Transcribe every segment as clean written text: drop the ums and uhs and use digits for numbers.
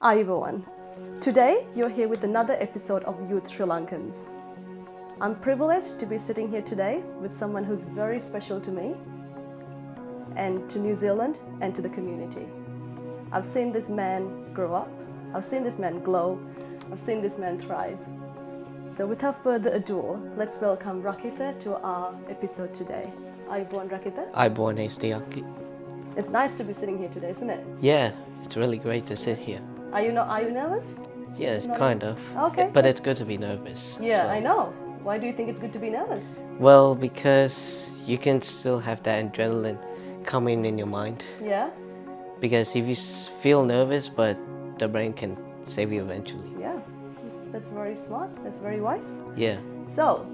Hi everyone. Today you're here with another episode of Youth Sri LankaNZ. I'm privileged to be sitting here today with someone who's very special to me and to New Zealand and to the community. I've seen this man grow up, I've seen this man glow, I've seen this man thrive. So without further ado, let's welcome Rakita to our episode today. Are you born Rakita? I'm born Hesadi. It's nice to be sitting here today, isn't it? Yeah, it's really great to sit here. Are you nervous? Yes, kind of. Okay. But it's good to be nervous. Yeah, as well. I know. Why do you think it's good to be nervous? Well, because you can still have that adrenaline coming in your mind. Yeah? Because if you feel nervous, but the brain can save you eventually. Yeah. That's very smart. That's very wise. Yeah. So,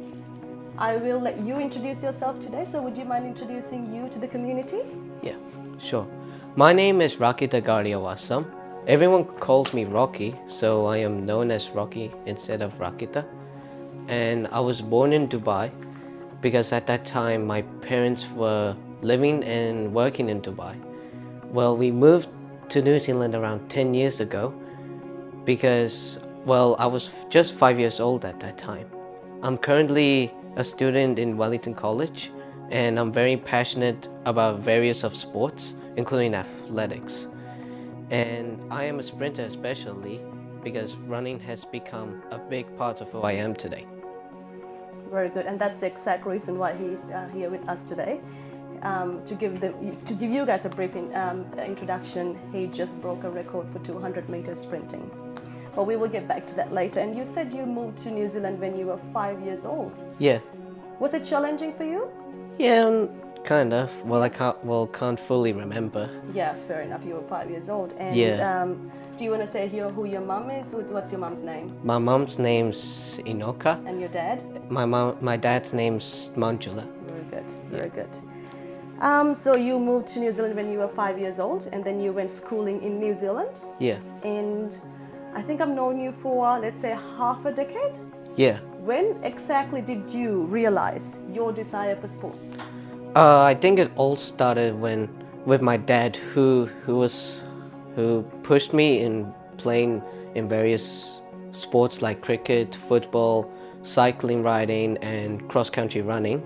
I will let you introduce yourself today. So would you mind introducing you to the community? Yeah, sure. My name is Rakita Gardiyawasam. Everyone calls me Rocky, so I am known as Rocky instead of Rakita. And I was born in Dubai because at that time my parents were living and working in Dubai. Well, we moved to New Zealand around 10 years ago because, well, I was just 5 years old at that time. I'm currently a student in Wellington College and I'm very passionate about various of sports, including athletics. And I am a sprinter especially because running has become a big part of who I am today. Very good. And that's the exact reason why he's here with us today. To give you guys a brief introduction, he just broke a record for 200 meters sprinting. But we will get back to that later. And you said you moved to New Zealand when you were 5 years old. Yeah. Was it challenging for you? Yeah, kind of. Well, I can't fully remember. Yeah, fair enough. You were 5 years old. And Yeah. do you want to say here who your mum is? What's your mum's name? My mom's name's Inoka. And your dad? My dad's name's Manjula. Very good. Very good. So you moved to New Zealand when you were 5 years old, and then you went schooling in New Zealand. Yeah. And I think I've known you for, let's say, half a decade. Yeah. When exactly did you realize your desire for sports? I think it all started with my dad, who pushed me in playing in various sports like cricket, football, cycling, riding, and cross-country running.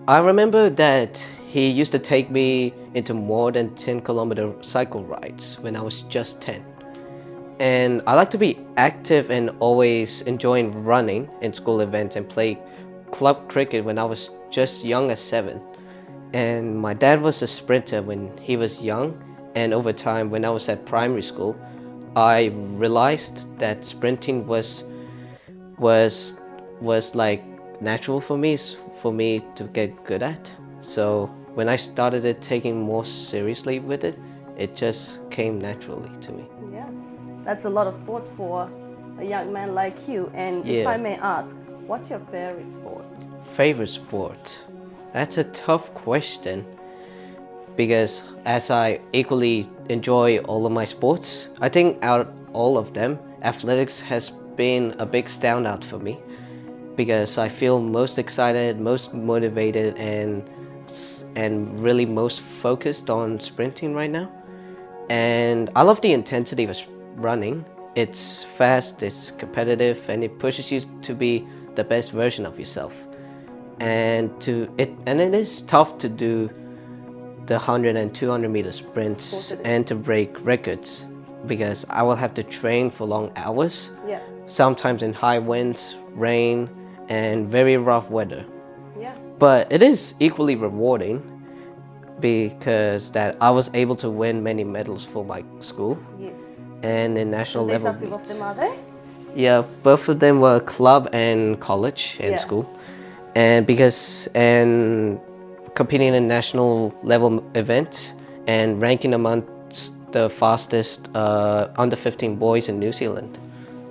I remember that he used to take me into more than 10-kilometer cycle rides when I was just 10. And I like to be active and always enjoying running in school events and play club cricket when I was just young as 7. And my dad was a sprinter when he was young, and over time when I was at primary school, I realized that sprinting was like natural for me to get good at. So when I started taking more seriously with it, it just came naturally to me. Yeah, that's a lot of sports for a young man like you. And if Yeah. I may ask, what's your favorite sport? Favorite sport? That's a tough question because as I equally enjoy all of my sports, I think out of all of them, athletics has been a big standout for me because I feel most excited, most motivated, and really most focused on sprinting right now. And I love the intensity of running. It's fast, it's competitive, and it pushes you to be the best version of yourself. And it is tough to do the 100 and 200 meter sprints and to break records because I will have to train for long hours. Yeah. Sometimes in high winds, rain, and very rough weather. Yeah. But it is equally rewarding because that I was able to win many medals for my school. Yes. And in national level There's a few of them, are they? Yeah, both of them were club and college and school. And competing in national level events and ranking amongst the fastest under 15 boys in New Zealand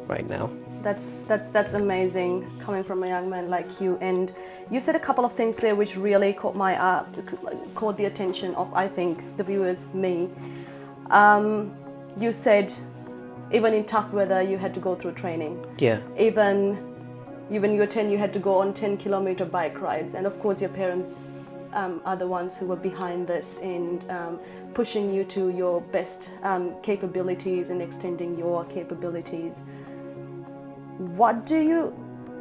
right now. That's amazing coming from a young man like you. And you said a couple of things there which really caught the attention of, I think, the viewers, me. You said even in tough weather you had to go through training. Yeah. Even you were 10, you had to go on 10-kilometer bike rides, and of course your parents are the ones who were behind this and pushing you to your best capabilities and extending your capabilities. What do you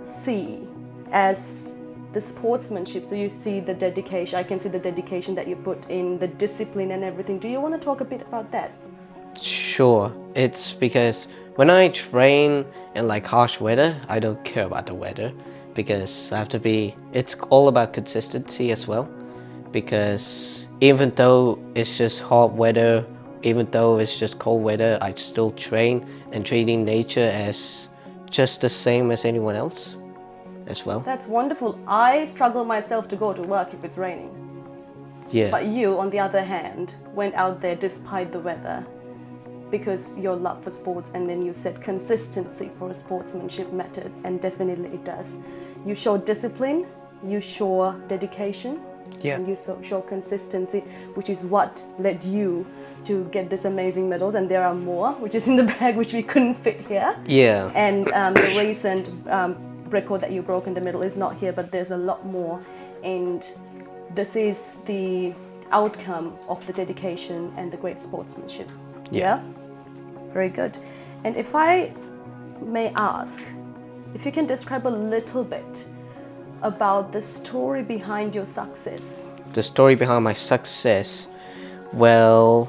see as the sportsmanship? So you see the dedication, I can see the dedication that you put in, the discipline and everything. Do you want to talk a bit about that? Sure. It's because when I train in like harsh weather, I don't care about the weather because I have to be, it's all about consistency as well. Because even though it's just hot weather, even though it's just cold weather, I still train and treating nature as just the same as anyone else as well. That's wonderful. I struggle myself to go to work if it's raining. Yeah. But you, on the other hand, went out there despite the weather because your love for sports, and then you said consistency for a sportsmanship matters, and definitely it does. You show discipline, you show dedication, Yeah. and you show consistency, which is what led you to get these amazing medals, and there are more, which is in the bag, which we couldn't fit here. Yeah. And the recent record that you broke in the middle is not here, but there's a lot more, and this is the outcome of the dedication and the great sportsmanship. Yeah? Very good. And if I may ask, if you can describe a little bit about the story behind your success. The story behind my success, well,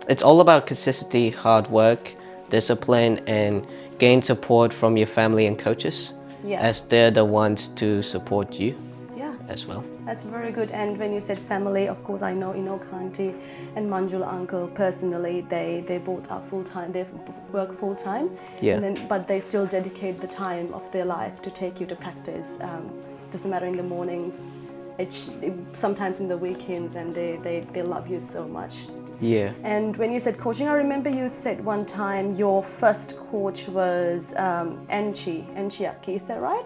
it's all about consistency, hard work, discipline, and gain support from your family and coaches, as they're the ones to support you as well. That's very good. And when you said family, of course I know Inoka auntie and Manjula uncle personally. They both are full-time, they work full-time, but they still dedicate the time of their life to take you to practice. Doesn't matter in the mornings, sometimes in the weekends, and they love you so much. Yeah. And when you said coaching, I remember you said one time your first coach was Enchiaki, is that right?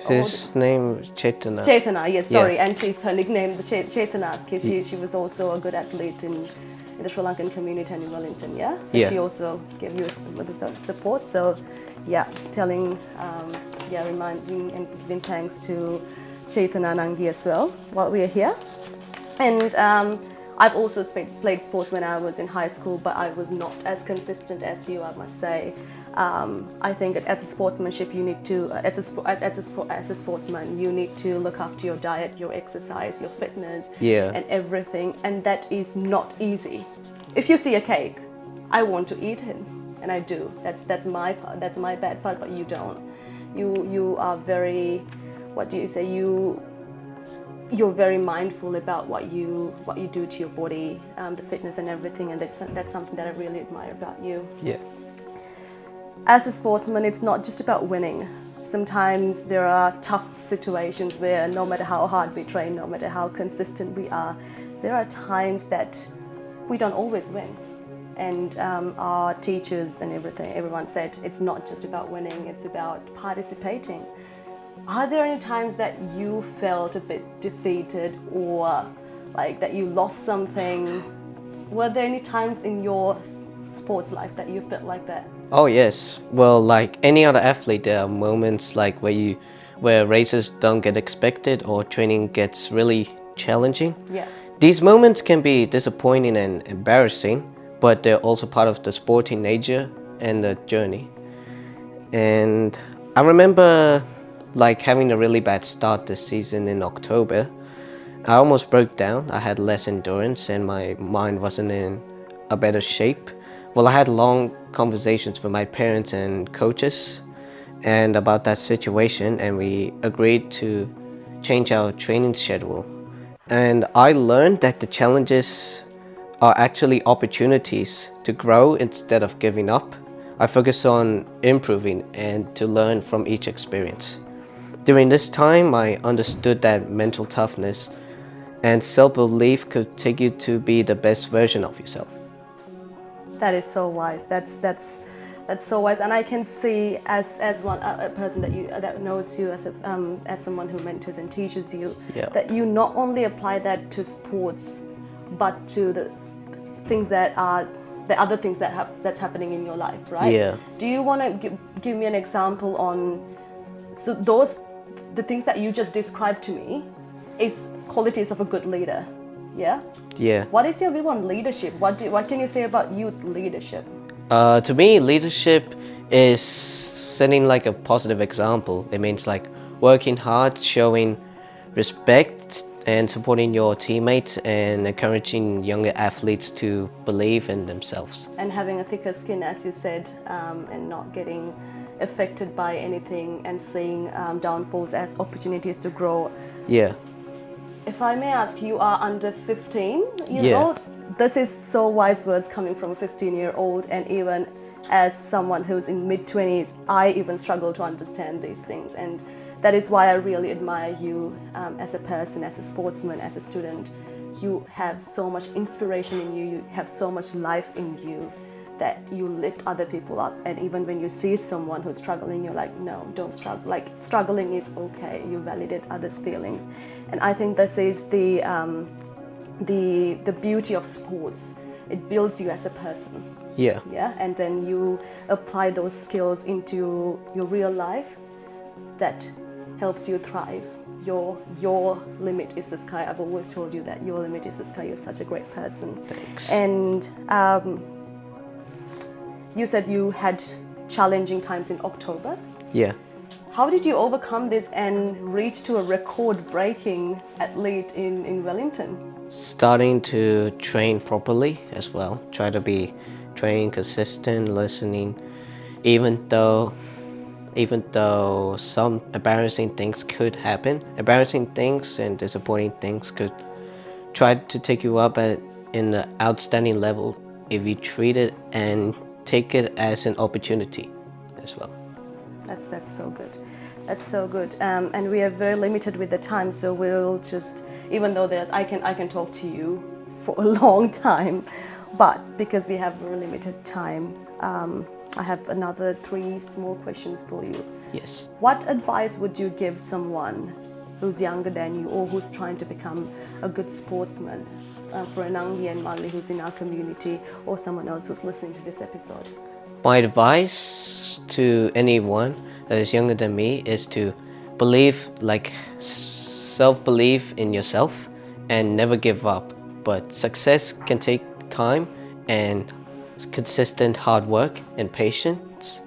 His name is Chaitana. Chaitana, yes, sorry. Enchi is her nickname, the Chaitana. She was also a good athlete in the Sri Lankan Community and in Wellington, yeah? So she also gave you the support. So reminding and giving thanks to Chaitana and Angi as well while we are here. And I've also played sports when I was in high school, but I was not as consistent as you, I must say. I think as a sportsmanship, you need to, as a sportsman, you need to look after your diet, your exercise, your fitness, and everything. And that is not easy. If you see a cake, I want to eat it, and I do. That's my part. That's my bad part. But you don't. You are very, what do you say? You're very mindful about what you do to your body, the fitness and everything, and that's something that I really admire about you. Yeah. As a sportsman, it's not just about winning. Sometimes there are tough situations where no matter how hard we train, no matter how consistent we are, there are times that we don't always win. And our teachers and everyone said it's not just about winning, it's about participating. Are there any times that you felt a bit defeated or like that you lost something? Were there any times in your sports life that you felt like that? Oh yes. Well, like any other athlete, there are moments like where races don't get expected or training gets really challenging. Yeah. These moments can be disappointing and embarrassing, but they're also part of the sporting nature and the journey. And I remember like having a really bad start this season in October. I almost broke down. I had less endurance and my mind wasn't in a better shape. Well, I had long conversations with my parents and coaches and about that situation, and we agreed to change our training schedule. And I learned that the challenges are actually opportunities to grow instead of giving up. I focus on improving and to learn from each experience. During this time, I understood that mental toughness and self-belief could take you to be the best version of yourself. That is so wise. That's so wise, and I can see as a person that knows you as someone who mentors and teaches you, that you not only apply that to sports, but to the things that are the other things that's happening in your life, right? Yeah. Do you want to give me an example on the things that you just described to me? is qualities of a good leader. Yeah. Yeah. What is your view on leadership? What can you say about youth leadership? To me, leadership is setting like a positive example. It means like working hard, showing respect, and supporting your teammates, and encouraging younger athletes to believe in themselves. And having a thicker skin, as you said, and not getting affected by anything, and seeing downfalls as opportunities to grow. Yeah. If I may ask, you are under 15 years Yeah. old. This is so wise words coming from a 15-year-old, and even as someone who's in mid-20s, I even struggle to understand these things. And that is why I really admire you as a person, as a sportsman, as a student. You have so much inspiration in you, you have so much life in you, that you lift other people up. And even when you see someone who's struggling, you're like, no, don't struggle. Like, struggling is okay. You validate others' feelings. And I think this is the beauty of sports. It builds you as a person. Yeah. Yeah, and then you apply those skills into your real life. That helps you thrive. Your limit is the sky. I've always told you that your limit is the sky. You're such a great person. Thanks. And you said you had challenging times in October. Yeah. How did you overcome this and reach to a record-breaking athlete in Wellington? Starting to train properly as well. Try to be training consistent, listening, even though some embarrassing things could happen. Embarrassing things and disappointing things could try to take you up in an outstanding level if you treat it and take it as an opportunity as well. That's so good. That's so good. And we are very limited with the time, so we'll just, even though I can talk to you for a long time, but because we have very limited time, I have another 3 small questions for you. Yes. What advice would you give someone who's younger than you or who's trying to become a good sportsman, for Anangi and Mali who's in our community, or someone else who's listening to this episode? My advice to anyone that is younger than me is to believe, like self-belief in yourself and never give up. But success can take time and consistent hard work and patience,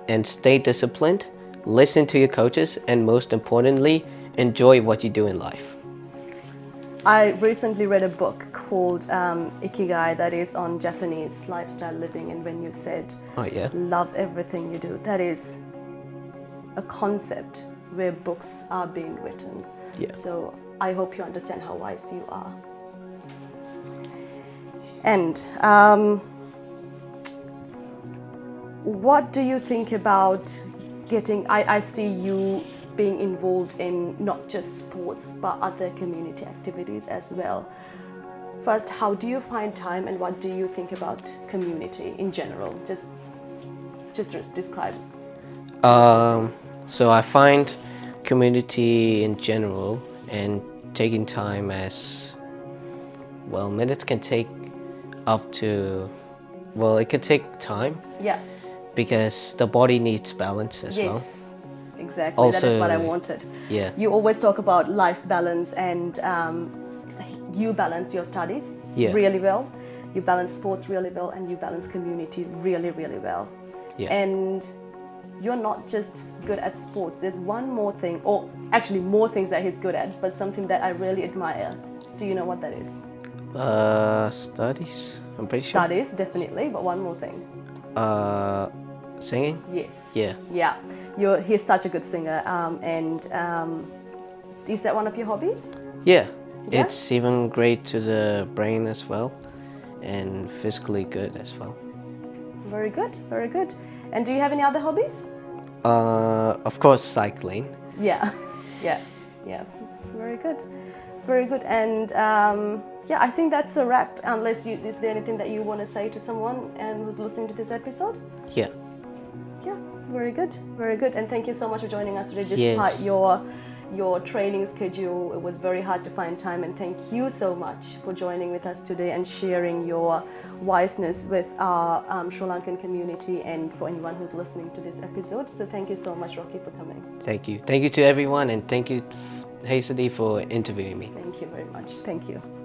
and stay disciplined, listen to your coaches, and most importantly, enjoy what you do in life. I recently read a book called Ikigai that is on Japanese lifestyle living, and when you said, Oh yeah. love everything you do, that is a concept where books are being written. Yeah. So I hope you understand how wise you are. And what do you think about getting, I see you being involved in not just sports but other community activities as well. First, how do you find time, and what do you think about community in general? Just describe. So I find community in general and taking time as well, minutes can take up to, well, it could take time. Yeah. Because the body needs balance as well. Yes, exactly. That is what I wanted. Yeah. You always talk about life balance, and you balance your studies really well. You balance sports really well, and you balance community really, really well. Yeah. And you're not just good at sports. There's one more thing, or actually more things that he's good at, but something that I really admire. Do you know what that is? Studies, I'm pretty sure. Studies, definitely, but one more thing. Singing? Yes. Yeah. Yeah. He's such a good singer. And is that one of your hobbies? Yeah. It's even great to the brain as well, and physically good as well. Very good, very good. And do you have any other hobbies? Of course, cycling. Yeah. Very good, very good. And I think that's a wrap. Unless is there anything that you want to say to someone who's listening to this episode? Yeah. Yeah, very good, very good. And thank you so much for joining us today, Yes. despite your training schedule. It was very hard to find time, and thank you so much for joining with us today and sharing your wiseness with our Sri Lankan community and for anyone who's listening to this episode. So thank you so much, Rocky, for coming. Thank you. Thank you to everyone, and thank you Hesadi, for interviewing me. Thank you very much. Thank you.